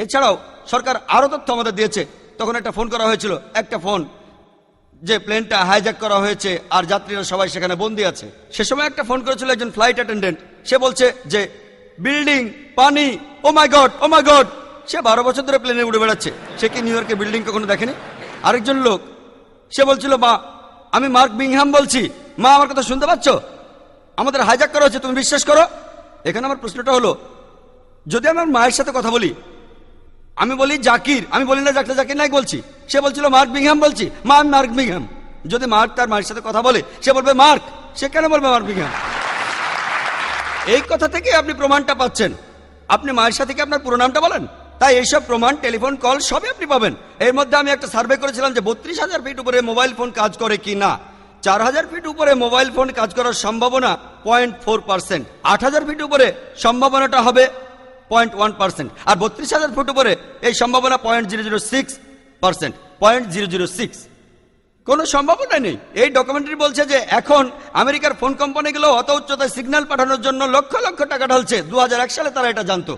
এছাড়াও সরকার আরো তথ্য আমাদের দিয়েছে। তখন একটা ফোন করা হয়েছিল, একটা ফোন, যে প্লেনটা হাইজ্যাক করা হয়েছে আর যাত্রীরা সবাই সেখানে বন্দী আছে। সে সময় একটা ফোন করেছিল একজন ফ্লাইট অ্যাটেন্ডেন্ট। সে বলছে যে বিল্ডিং, পানি, ও মাই গড, ও মাই গড। সে 12 বছর ধরে প্লেনে উড়ে বেড়াচ্ছে, সে কি নিউ ইয়র্কে বিল্ডিং কখনো দেখেনি? আরেকজন লোক, সে বলছিল, মা আমি মার্ক বিংহাম বলছি, মা আমার কথা শুনতে পাচ্ছ? আমাদের হাইজ্যাক করা হচ্ছে, তুমি বিশ্বাস করো? এখানে আমার প্রশ্নটা হলো, যদি আমার মায়ের সাথে কথা বলি, আমি বলি জাকির, আমি বলি না ডাক্তার জাকির নাইক বলছি, সে বলছিল মার্ক বিংহাম বলছি, মা আমি মার্ক বিংহাম। যদি মার্ক তার মায়ের সাথে কথা বলে, সে বলবে মার্ক, সে কেন বলবে মার্ক বিংহাম? এই কথা থেকে আপনি প্রমাণটা পাচ্ছেন। আপনি মায়ের সাথে কি আপনার পুরো নামটা বলেন? তাই এইসব প্রমাণ, টেলিফোন কল সবই আপনি পাবেন। এর মধ্যে আমি একটা সার্ভে করেছিলাম যে 32,000 ফিট উপরে মোবাইল ফোন কাজ করে কি না। 4,000 ফিট উপরে মোবাইল ফোন কাজ করার সম্ভাবনা 0.4%। 8,000 ফিট উপরে সম্ভাবনাটা হবে 0.1%। আর 32,000 ফুট উপরে এই সম্ভাবনা 0.006%। 0.006 কোনো সম্ভাবনা নেই। এই ডকুমেন্টারি বলছে যে এখন আমেরিকার ফোন কোম্পানিগুলো অত উচ্চতায় সিগন্যাল পাঠানোর জন্য লক্ষ লক্ষ টাকা ঢালছে। 2001 সালে তারা এটা জানতো।